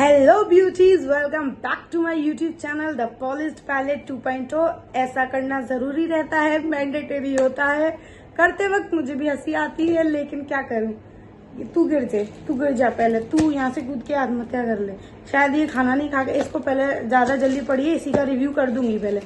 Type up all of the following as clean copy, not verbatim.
Hello beauties, welcome back to my YouTube channel the polished palette 2.0। ऐसा करना जरूरी रहता है, मैंडेटरी होता है। करते वक्त मुझे भी हंसी आती है, लेकिन क्या करूं। तू गिर जा, पहले तू यहाँ से कूद के आत्महत्या कर ले। शायद ये खाना नहीं खा के, इसको पहले ज्यादा जल्दी पड़ी, इसी का रिव्यू कर दूंगी पहले।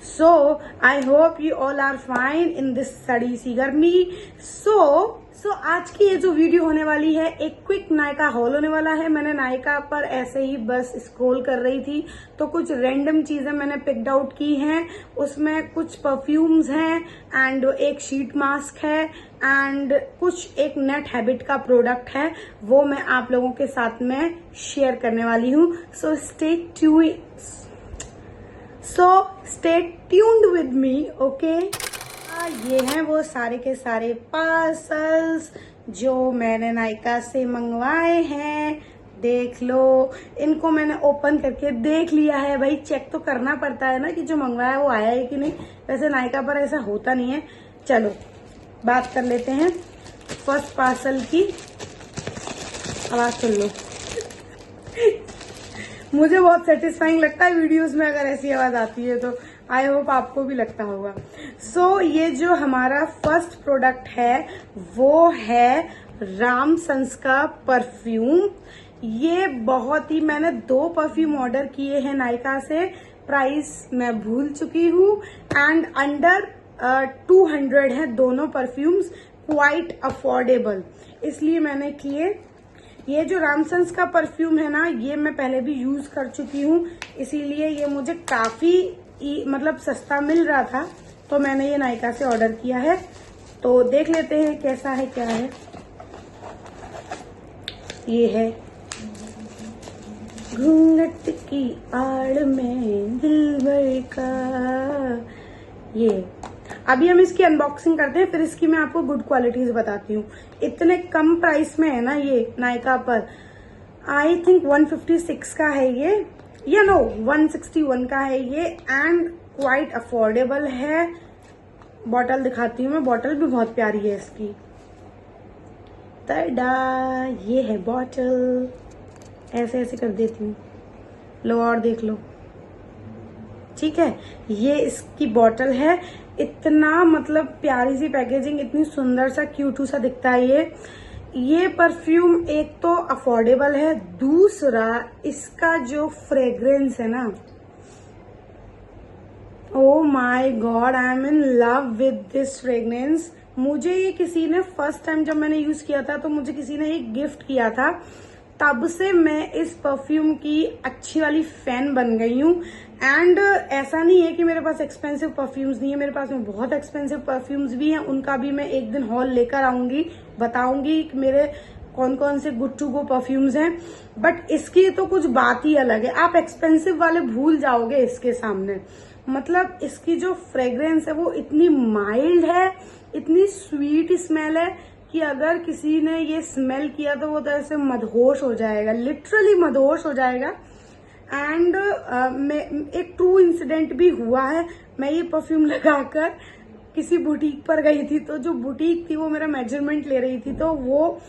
So I hope you all are fine in this सड़ी सी गर्मी। सो आज की ये जो वीडियो होने वाली है, एक क्विक नायका हॉल होने वाला है। मैंने नायका पर ऐसे ही बस स्क्रॉल कर रही थी तो कुछ रैंडम चीजें मैंने पिक्ड आउट की हैं। उसमें कुछ परफ्यूम्स हैं एंड एक शीट मास्क है एंड कुछ एक नेट हैबिट का प्रोडक्ट है, वो मैं आप लोगों के साथ में शेयर करने वाली हूँ। So stay tuned with me, okay. ये हैं वो सारे के सारे पार्सल्स जो मैंने नायका से मंगवाए हैं। देख लो, इनको मैंने ओपन करके देख लिया है। भाई चेक तो करना पड़ता है ना कि जो मंगवाया है वो आया है कि नहीं। वैसे नायका पर ऐसा होता नहीं है। चलो बात कर लेते हैं फर्स्ट पार्सल की। आवाज सुन लो। मुझे बहुत सेटिस्फाइंग लगता है वीडियोस में अगर ऐसी आवाज आती है, तो आई होप आपको भी लगता होगा। सो ये जो हमारा फर्स्ट प्रोडक्ट है वो है रामसंस का परफ्यूम। ये बहुत ही, मैंने 2 परफ्यूम ऑर्डर किए हैं नायका से। प्राइस मैं भूल चुकी हूँ एंड अंडर 200 है दोनों परफ्यूम्स। क्वाइट अफोर्डेबल, इसलिए मैंने किए। ये जो रामसंस का परफ्यूम है ना, ये मैं पहले भी यूज कर चुकी हूँ, इसीलिए ये मुझे काफी मतलब सस्ता मिल रहा था, तो मैंने ये नायका से ऑर्डर किया है। तो देख लेते हैं कैसा है, क्या है। ये है घूंघट की आड़ में दिलबर का। ये अभी हम इसकी अनबॉक्सिंग करते हैं, फिर इसकी मैं आपको गुड क्वालिटीज बताती हूँ। इतने कम प्राइस में है ना ये नायका पर। आई थिंक 156 का है ये, या नो 161 का है ये एंड क्वाइट अफोर्डेबल है। बॉटल दिखाती हूँ मैं, बॉटल भी बहुत प्यारी है इसकी। तड़ा, ये है बॉटल। ऐसे ऐसे कर देती हूँ, लो और देख लो। ठीक है, ये इसकी बॉटल है। इतना मतलब प्यारी सी पैकेजिंग, इतनी सुंदर सा क्यूटू सा दिखता है ये परफ्यूम। एक तो अफोर्डेबल है, दूसरा इसका जो फ्रेग्रेंस है ना, oh my God, I am in love with this fragrance. मुझे ये किसी ने फर्स्ट टाइम जब मैंने यूज किया था तो मुझे किसी ने एक गिफ्ट किया था, तब से मैं इस परफ्यूम की अच्छी वाली फैन बन गई हूँ। एंड ऐसा नहीं है कि मेरे पास एक्सपेंसिव परफ्यूम्स नहीं है, मेरे पास में बहुत एक्सपेंसिव परफ्यूम्स भी हैं। उनका भी मैं एक दिन हॉल लेकर आऊंगी, बताऊंगी कि मेरे कौन कौन से गुड टू गो परफ्यूम्स हैं। बट इसकी तो कुछ बात ही अलग है, आप एक्सपेंसिव वाले भूल जाओगे इसके सामने। मतलब इसकी जो फ्रेग्रेंस है वो इतनी माइल्ड है, इतनी स्वीट स्मेल है कि अगर किसी ने ये स्मेल किया तो वो तो ऐसे मदहोश हो जाएगा, लिटरली मदहोश हो जाएगा। एंड एक ट्रू इंसिडेंट भी हुआ है। मैं ये परफ्यूम लगाकर किसी बुटीक पर गई थी, तो जो बुटीक थी वो मेरा मेजरमेंट ले रही थी, तो वो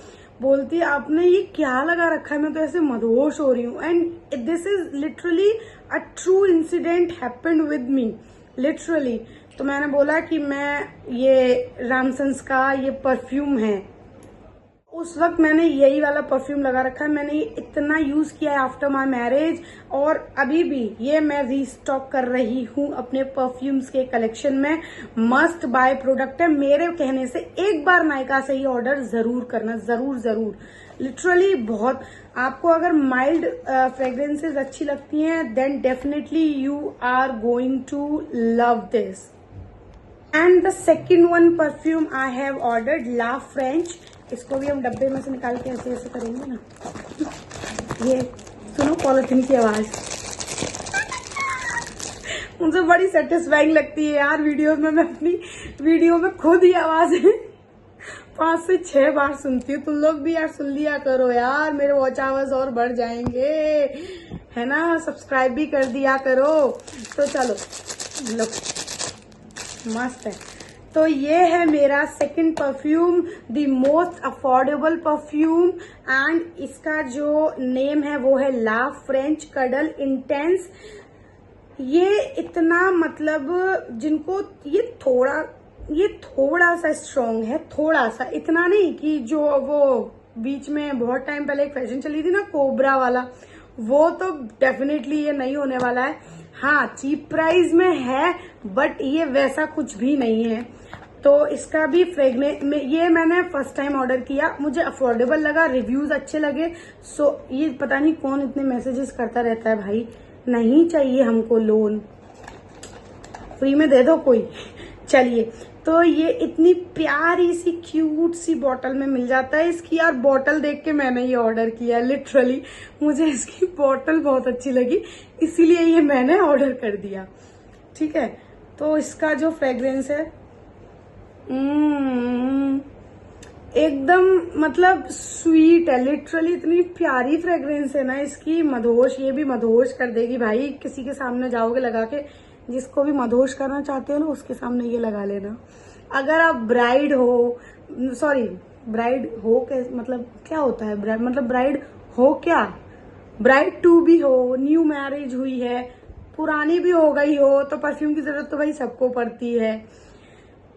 बोलती आपने ये क्या लगा रखा है, मैं तो ऐसे मदहोश हो रही हूँ। And this is literally a true incident happened with me, literally. तो मैंने बोला कि मैं ये रामसंस का ये परफ्यूम है, उस वक्त मैंने यही वाला परफ्यूम लगा रखा है। मैंने ये इतना यूज किया है आफ्टर माय मैरिज, और अभी भी ये मैं रीस्टॉक कर रही हूँ अपने परफ्यूम्स के कलेक्शन में। मस्ट बाय प्रोडक्ट है, मेरे कहने से एक बार नायका से ही ऑर्डर जरूर करना, जरूर। लिटरली बहुत, आपको अगर माइल्ड फ्रेग्रेंसेस अच्छी लगती हैं then definitely you are going to love this. And the second one perfume I have ordered, La French. इसको भी हम डब्बे में से निकाल के ऐसे ऐसे करेंगे ना। ये सुनो पॉलिथीन की आवाज, मुझे बड़ी सेटिस्फाइंग लगती है यार वीडियो में। मैं अपनी वीडियो में खुद ही आवाज 5 से 6 बार सुनती हूँ। तुम लोग भी यार सुन लिया करो यार, मेरे वॉच आवर्स और बढ़ जाएंगे, है ना। सब्सक्राइब भी कर दिया करो। तो चलो लो, मस्त है। तो ये है मेरा second perfume, the most affordable perfume, and इसका जो नेम है वो है ला फ्रेंच कडल इंटेंस। ये इतना मतलब जिनको ये थोड़ा सा स्ट्रॉन्ग है, थोड़ा सा, इतना नहीं कि जो वो बीच में बहुत टाइम पहले एक फैशन चली थी ना कोबरा वाला, वो तो डेफिनेटली ये नहीं होने वाला है। हाँ, चीप प्राइस में है बट ये वैसा कुछ भी नहीं है। तो इसका भी फ्रेगनेंस ये मैंने फर्स्ट टाइम ऑर्डर किया, मुझे अफोर्डेबल लगा, रिव्यूज अच्छे लगे। सो ये पता नहीं कौन इतने मैसेजेस करता रहता है भाई, नहीं चाहिए हमको लोन, फ्री में दे दो कोई। चलिए, तो ये इतनी प्यारी सी क्यूट सी बॉटल में मिल जाता है। इसकी यार बॉटल देख के मैंने ये ऑर्डर किया, लिटरली मुझे इसकी बॉटल बहुत अच्छी लगी, इसीलिए ये मैंने ऑर्डर कर दिया। ठीक है, तो इसका जो फ्रेग्रेंस है एकदम मतलब स्वीट है, लिटरली इतनी प्यारी फ्रेग्रेंस है ना इसकी। मदहोश, ये भी मदहोश कर देगी भाई। किसी के सामने जाओगे लगा के, जिसको भी मदहोश करना चाहते हो ना उसके सामने ये लगा लेना। अगर आप ब्राइड हो, सॉरी ब्राइड हो के मतलब क्या होता है ब्राइड, मतलब ब्राइड हो क्या, ब्राइड टू भी हो, न्यू मैरिज हुई है, पुरानी भी हो गई हो, तो परफ्यूम की जरूरत तो भाई सबको पड़ती है।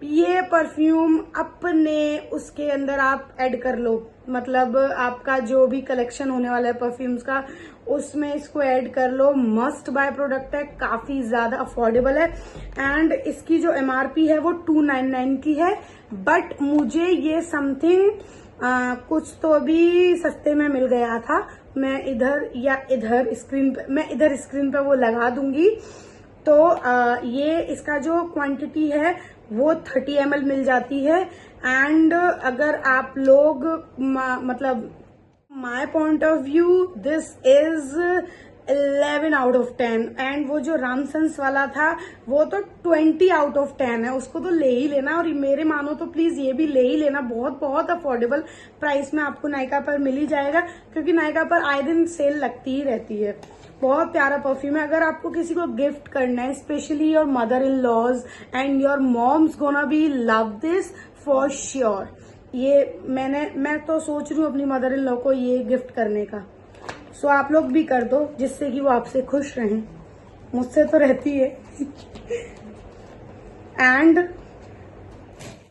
ये परफ्यूम अपने उसके अंदर आप ऐड कर लो, मतलब आपका जो भी कलेक्शन होने वाला है परफ्यूम्स का उसमें इसको ऐड कर लो। मस्ट बाय प्रोडक्ट है, काफी ज्यादा अफोर्डेबल है, एंड इसकी जो एमआरपी है वो 299 की है, बट मुझे ये समथिंग कुछ तो भी सस्ते में मिल गया था। मैं इधर स्क्रीन पे वो लगा दूंगी। तो ये इसका जो क्वांटिटी है वो 30 ml मिल जाती है, एंड अगर आप लोग मतलब my point of view this is 11 out of 10, and वो जो रामसन्स वाला था वो तो 20 आउट ऑफ 10 है, उसको तो ले ही लेना। और मेरे मानो तो प्लीज ये भी ले ही लेना, बहुत बहुत अफोर्डेबल प्राइस में आपको नायका पर मिल ही जाएगा, क्योंकि नायका पर आए दिन सेल लगती ही रहती है। बहुत प्यारा परफ्यूम है। अगर आपको किसी को गिफ्ट करना है, specially your mother in laws and your moms gonna be love this for sure. ये मैं तो सोच रही हूँ अपनी मदर इन लॉ को ये गिफ्ट करने का। सो आप लोग भी कर दो, जिससे कि वो आपसे खुश रहें, मुझसे तो रहती है। एंड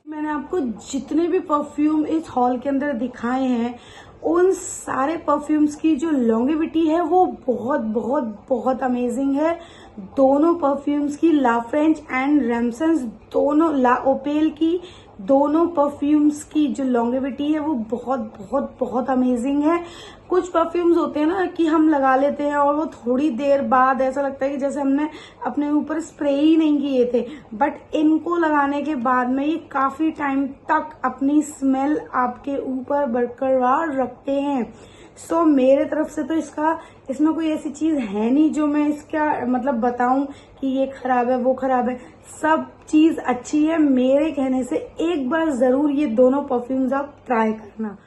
मैंने आपको जितने भी परफ्यूम इस हॉल के अंदर दिखाए हैं, उन सारे परफ्यूम्स की जो लॉन्गेविटी है वो बहुत बहुत बहुत अमेजिंग है। दोनों परफ्यूम्स की, ला फ्रेंच एंड रैमसन्स, दोनों ला ओपेल की, दोनों परफ्यूम्स की जो लॉन्गेविटी है वो बहुत बहुत बहुत अमेजिंग है। कुछ परफ्यूम्स होते हैं ना कि हम लगा लेते हैं और वो थोड़ी देर बाद ऐसा लगता है कि जैसे हमने अपने ऊपर स्प्रे ही नहीं किए थे, बट इनको लगाने के बाद में ये काफी टाइम तक अपनी स्मेल आपके ऊपर बरकरार रखते हैं। सो मेरे तरफ से तो इसमें कोई ऐसी चीज है नहीं जो मैं इसका मतलब बताऊं कि ये खराब है वो खराब है, सब चीज अच्छी है। मेरे कहने से एक बार जरूर ये दोनों परफ्यूम्स आप ट्राई करना।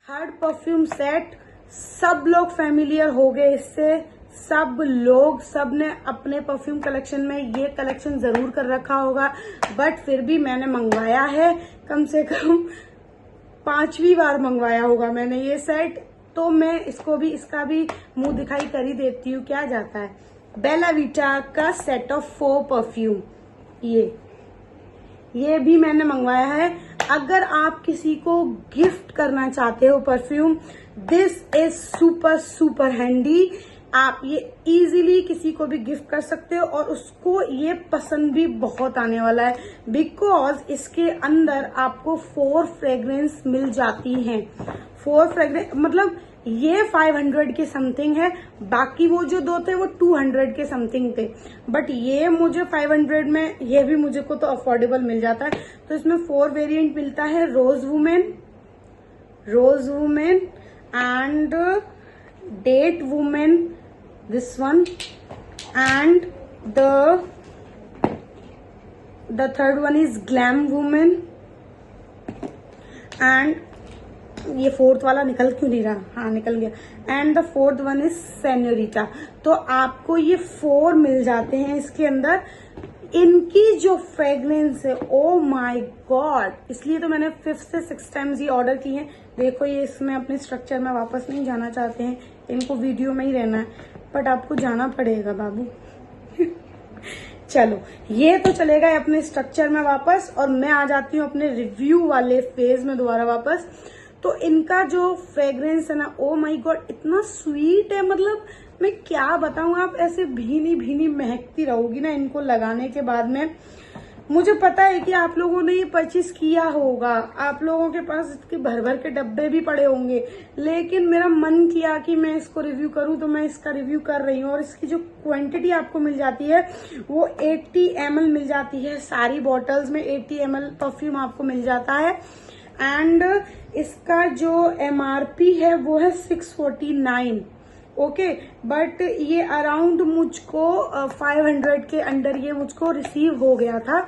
थर्ड परफ्यूम सेट, सब लोग फेमिलियर हो गए इससे, सब ने अपने परफ्यूम कलेक्शन में ये कलेक्शन जरूर कर रखा होगा, बट फिर भी मैंने मंगवाया है, कम से कम 5वीं बार मंगवाया होगा मैंने ये सेट, तो मैं इसका भी मुंह दिखाई कर ही देती हूँ। क्या जाता है, बेला विटा का सेट ऑफ 4 परफ्यूम, ये भी मैंने मंगवाया है। अगर आप किसी को गिफ्ट करना चाहते हो perfume, this is super super handy. आप ये इजीली किसी को भी गिफ्ट कर सकते हो और उसको ये पसंद भी बहुत आने वाला है, बिकॉज इसके अंदर आपको 4 फ्रेग्रेंस मिल जाती हैं। 4 फ्रेग्रेंस मतलब ये 500 के समथिंग है, बाकी वो जो 2 थे वो 200 के समथिंग थे, बट ये मुझे 500 में ये भी मुझे को तो अफोर्डेबल मिल जाता है। तो इसमें 4 वेरिएंट मिलता है, rose women and date women, this one, and the third one is glam woman, and ये 4th वाला निकल क्यों नहीं रहा, हाँ निकल गया, and the 4th one is senorita। तो आपको ये 4 मिल जाते हैं इसके अंदर। इनकी जो फ्रेग्रेंस है, ओ माय गॉड, इसलिए तो मैंने 5 से 6 टाइम्स ये ऑर्डर की है। देखो ये इसमें अपने स्ट्रक्चर में वापस नहीं जाना चाहते हैं, इनको वीडियो में ही रहना है, बट आपको जाना पड़ेगा बाबू। चलो ये तो चलेगा अपने स्ट्रक्चर में वापस, और मैं आ जाती हूँ अपने रिव्यू वाले फेज में दोबारा वापस। तो इनका जो फ्रेग्रेंस है ना, ओ माय गॉड, इतना स्वीट है, मतलब मैं क्या बताऊं, आप ऐसे भीनी भीनी महकती रहोगी ना इनको लगाने के बाद में। मुझे पता है कि आप लोगों ने ये परचेज किया होगा, आप लोगों के पास इसके भर भर के डब्बे भी पड़े होंगे, लेकिन मेरा मन किया कि मैं इसको रिव्यू करूं, तो मैं इसका रिव्यू कर रही हूँ। और इसकी जो क्वांटिटी आपको मिल जाती है वो 80 ml मिल जाती है, सारी बॉटल्स में 80 ml परफ्यूम आपको मिल जाता है। एंड इसका जो MRP है वो है 649, ओके, बट ये अराउंड मुझको 500 के अंडर ये मुझको रिसीव हो गया था।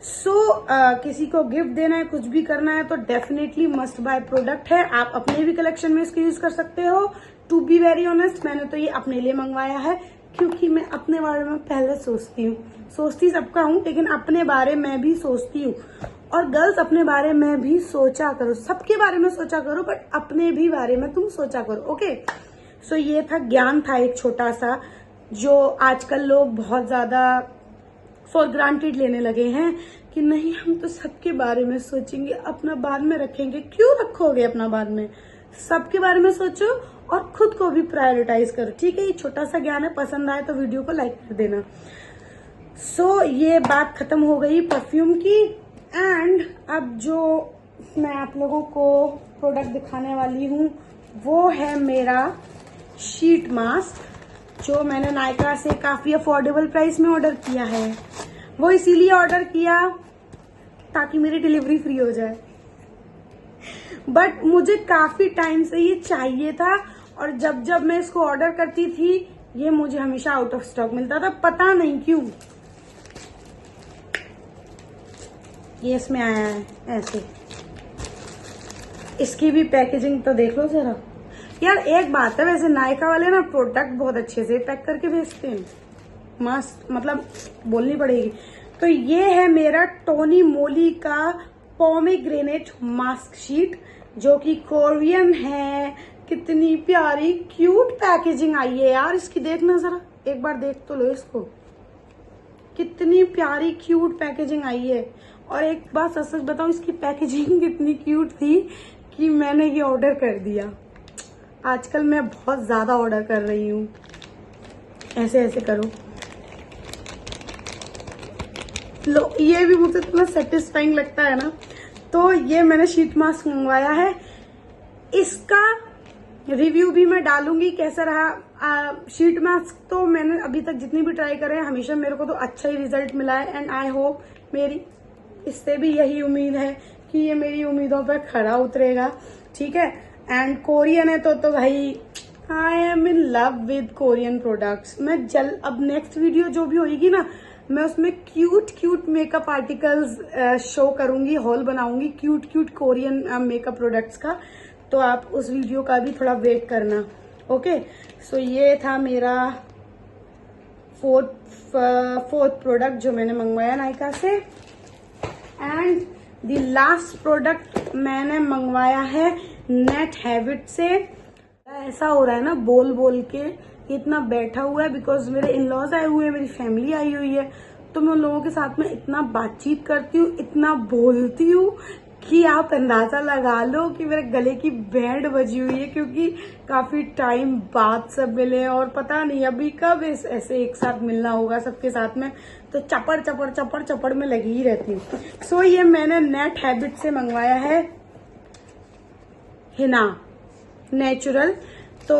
सो किसी को गिफ्ट देना है, कुछ भी करना है, तो डेफिनेटली मस्ट बाय प्रोडक्ट है। आप अपने भी कलेक्शन में इसको यूज कर सकते हो। टू बी वेरी ऑनेस्ट, मैंने तो ये अपने लिए मंगवाया है, क्योंकि मैं अपने बारे में पहले सोचती हूँ, सोचती सबका हूँ, लेकिन अपने बारे में भी सोचती हूँ। और गर्ल्स, अपने बारे में भी सोचा करो, सबके बारे में सोचा करो, बट अपने भी बारे में तुम सोचा करो, ओके। सो ये था ज्ञान, था एक छोटा सा, जो आजकल लोग बहुत ज्यादा फॉर ग्रांटेड लेने लगे हैं कि नहीं हम तो सबके बारे में सोचेंगे, अपना बाद में रखेंगे। क्यों रखोगे अपना बाद में? सबके बारे में सोचो और खुद को भी प्रायोरिटाइज करो, ठीक है। ये छोटा सा ज्ञान है, पसंद आए तो वीडियो को लाइक कर देना। सो ये बात खत्म हो गई परफ्यूम की। एंड अब जो मैं आप लोगों को प्रोडक्ट दिखाने वाली हूँ वो है मेरा शीट मास्क, जो मैंने नायका से काफी अफोर्डेबल प्राइस में ऑर्डर किया है। वो इसीलिए ऑर्डर किया ताकि मेरी डिलीवरी फ्री हो जाए, बट मुझे काफी टाइम से ये चाहिए था, और जब जब मैं इसको ऑर्डर करती थी ये मुझे हमेशा आउट ऑफ स्टॉक मिलता था, पता नहीं क्यों। ये इसमें आया है ऐसे, इसकी भी पैकेजिंग तो देख लो जरा यार। एक बात है, वैसे नायका वाले ना प्रोडक्ट बहुत अच्छे से पैक करके भेजते हैं, मस्त, मतलब बोलनी पड़ेगी। तो ये है मेरा टोनी मोली का पोमेग्रेनेट मास्क शीट, जो कि कोरियन है। कितनी प्यारी क्यूट पैकेजिंग आई है यार इसकी, देखना जरा, एक बार देख तो लो इसको, कितनी प्यारी क्यूट पैकेजिंग आई है। और एक बात सच सच बताऊं, इसकी पैकेजिंग कितनी क्यूट थी कि मैंने ये ऑर्डर कर दिया। आजकल मैं बहुत ज्यादा ऑर्डर कर रही हूँ, ऐसे ऐसे करो लो, ये भी मुझे इतना सेटिस्फाइंग लगता है ना। तो ये मैंने शीट मास्क मंगवाया है, इसका रिव्यू भी मैं डालूंगी कैसा रहा। शीट मास्क तो मैंने अभी तक जितनी भी ट्राई करे हैं, हमेशा मेरे को तो अच्छा ही रिजल्ट मिला है। एंड आई होप, मेरी इससे भी यही उम्मीद है कि ये मेरी उम्मीदों पर खरा उतरेगा, ठीक है। एंड कोरियन है तो भाई I am in love with Korean products. मैं अब नेक्स्ट वीडियो जो भी होगी ना, मैं उसमें cute cute makeup articles show करूंगी, हॉल बनाऊंगी cute cute Korean makeup products का। तो आप उस वीडियो का भी थोड़ा वेट करना, ओके। सो ये था मेरा फोर्थ प्रोडक्ट जो मैंने मंगवाया नायका से। एंड द लास्ट प्रोडक्ट मैंने मंगवाया है नेट हैबिट से। ऐसा हो रहा है ना बोल बोल के इतना बैठा हुआ है, बिकॉज मेरे इन लॉज आए हुए हैं, मेरी फैमिली आई हुई है, तो मैं उन लोगों के साथ में इतना बातचीत करती हूँ, इतना बोलती हूँ कि आप अंदाजा लगा लो कि मेरे गले की बैंड बजी हुई है, क्योंकि काफी टाइम बाद सब मिले और पता नहीं अभी कब ऐसे एक साथ मिलना होगा सबके साथ में, तो चपड़ चपड़ चपड़ चपड़ में लगी ही रहती हूँ। सो ये मैंने नेट हैबिट से मंगवाया है हिना नेचुरल। तो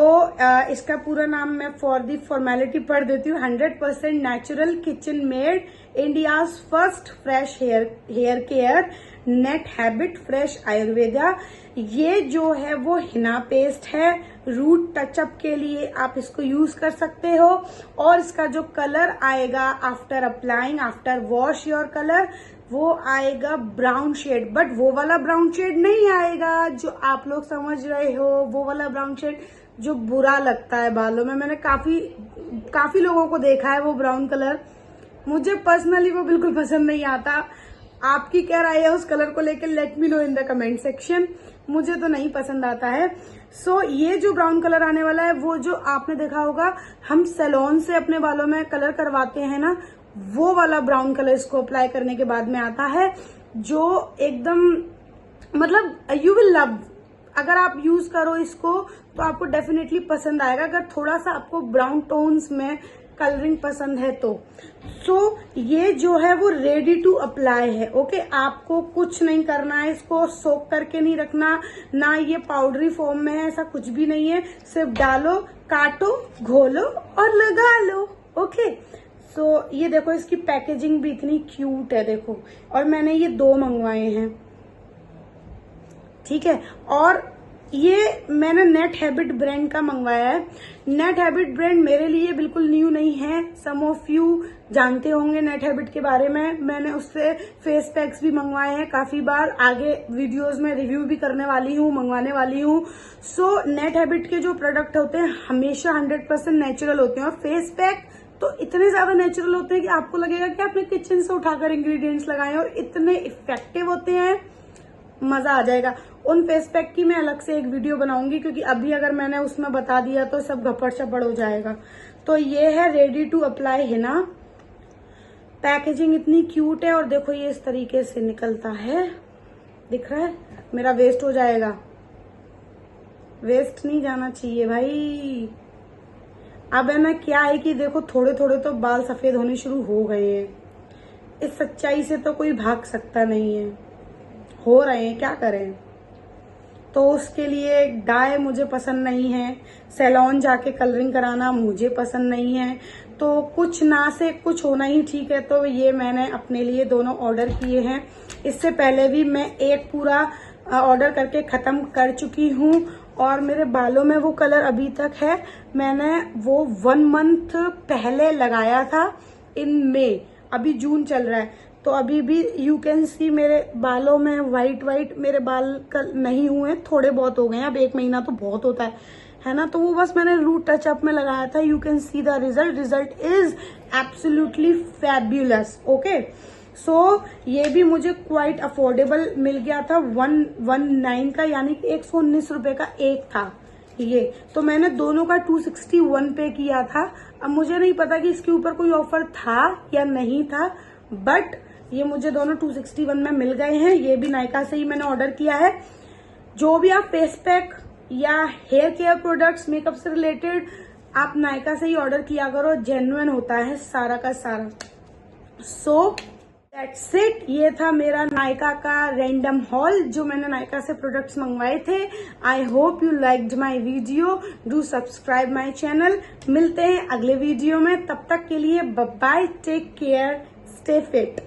इसका पूरा नाम मैं फॉर दी फॉर्मेलिटी पढ़ देती हूँ। 100% natural kitchen made India's first fresh hair care Nat Habit fresh Ayurveda. ये जो है वो हिना पेस्ट है, रूट टचअप के लिए आप इसको यूज कर सकते हो। और इसका जो कलर आएगा after applying, after wash your colour, वो आएगा ब्राउन शेड, बट वो वाला ब्राउन शेड नहीं आएगा जो आप लोग समझ रहे हो, वो वाला ब्राउन शेड जो बुरा लगता है बालों में। मैंने काफी लोगों को देखा है वो ब्राउन कलर, मुझे पर्सनली वो बिल्कुल पसंद नहीं आता। आपकी क्या राय है उस कलर को लेकर, let me know in the comment section. मुझे तो नहीं पसंद आता है। सो ये जो ब्राउन कलर आने वाला है, वो जो आपने देखा होगा हम सैलून से अपने बालों में कलर करवाते हैं ना, वो वाला ब्राउन कलर इसको अप्लाई करने के बाद में आता है, जो एकदम मतलब यू विल लव। अगर आप यूज करो इसको तो आपको डेफिनेटली पसंद आएगा, अगर थोड़ा सा आपको ब्राउन टोन्स में कलरिंग पसंद है तो। सो ये जो है वो रेडी टू अप्लाई है। ओके, आपको कुछ नहीं करना है, इसको सोक करके नहीं रखना, ना ये पाउडरी फॉर्म में है, ऐसा कुछ भी नहीं है। सिर्फ डालो, काटो, घोलो और लगा लो। ओके, सो ये देखो इसकी पैकेजिंग भी इतनी क्यूट है, देखो। और मैंने ये 2 मंगवाए हैं, ठीक है। और ये मैंने नेट हैबिट ब्रांड का मंगवाया है। नेट हैबिट ब्रांड मेरे लिए बिल्कुल न्यू नहीं है, सम ऑफ यू जानते होंगे नेट हैबिट के बारे में। मैंने उससे फेस पैक्स भी मंगवाए हैं काफी बार, आगे वीडियोस में रिव्यू भी करने वाली हूँ, मंगवाने वाली हूँ। सो नेट हैबिट के जो प्रोडक्ट होते हैं हमेशा 100% नेचुरल होते हैं, और फेस पैक तो इतने ज्यादा नेचुरल होते हैं कि आपको लगेगा कि आपने किचन से उठाकर इंग्रेडिएंट्स लगाए हैं, और इतने इफेक्टिव होते हैं, मजा आ जाएगा। उन फेस पैक की मैं अलग से एक वीडियो बनाऊंगी, क्योंकि अभी अगर मैंने उसमें बता दिया तो सब घपड़ चपड़ हो जाएगा। तो ये है रेडी टू अप्लाई है ना। पैकेजिंग इतनी क्यूट है, और देखो ये इस तरीके से निकलता है, दिख रहा है। मेरा वेस्ट हो जाएगा, वेस्ट नहीं जाना चाहिए भाई। अब है ना क्या है कि देखो थोड़े थोड़े तो बाल सफेद होने शुरू हो गए हैं। इस सच्चाई से तो कोई भाग सकता नहीं है, हो रहे हैं, क्या करें। तो उसके लिए डाई मुझे पसंद नहीं है, सैलून जाके कलरिंग कराना मुझे पसंद नहीं है। तो कुछ ना से कुछ होना ही ठीक है। तो ये मैंने अपने लिए दोनों ऑर्डर किए हैं। इससे पहले भी मैं एक पूरा ऑर्डर करके खत्म कर चुकी हूँ, और मेरे बालों में वो कलर अभी तक है। मैंने वो 1 मंथ पहले लगाया था इन मई, अभी जून चल रहा है, तो अभी भी यू कैन सी मेरे बालों में वाइट मेरे बाल नहीं हुए, थोड़े बहुत हो गए हैं। अब 1 महीना तो बहुत होता है ना। तो वो बस मैंने रूट टचअप में लगाया था। You can see the result is absolutely fabulous. Okay, so ये भी मुझे क्वाइट अफोर्डेबल मिल गया था, 119 का, यानी कि 119 रुपए का एक था ये। तो मैंने दोनों का 261 पे किया था। अब मुझे नहीं पता कि इसके ऊपर कोई ऑफर था या नहीं था, बट ये मुझे दोनों 261 में मिल गए हैं। ये भी नायका से ही मैंने ऑर्डर किया है। जो भी आप फेस पैक या हेयर केयर प्रोडक्ट्स, मेकअप से रिलेटेड, आप नायका से ही ऑर्डर किया करो, जेन्युइन होता है सारा का सारा। So that's it. ये था मेरा नायका का रैंडम हॉल, जो मैंने नायका से प्रोडक्ट्स मंगवाए थे। I hope you liked my video. Do subscribe my channel. मिलते हैं अगले वीडियो में, तब तक के लिए bye bye, take care, stay fit.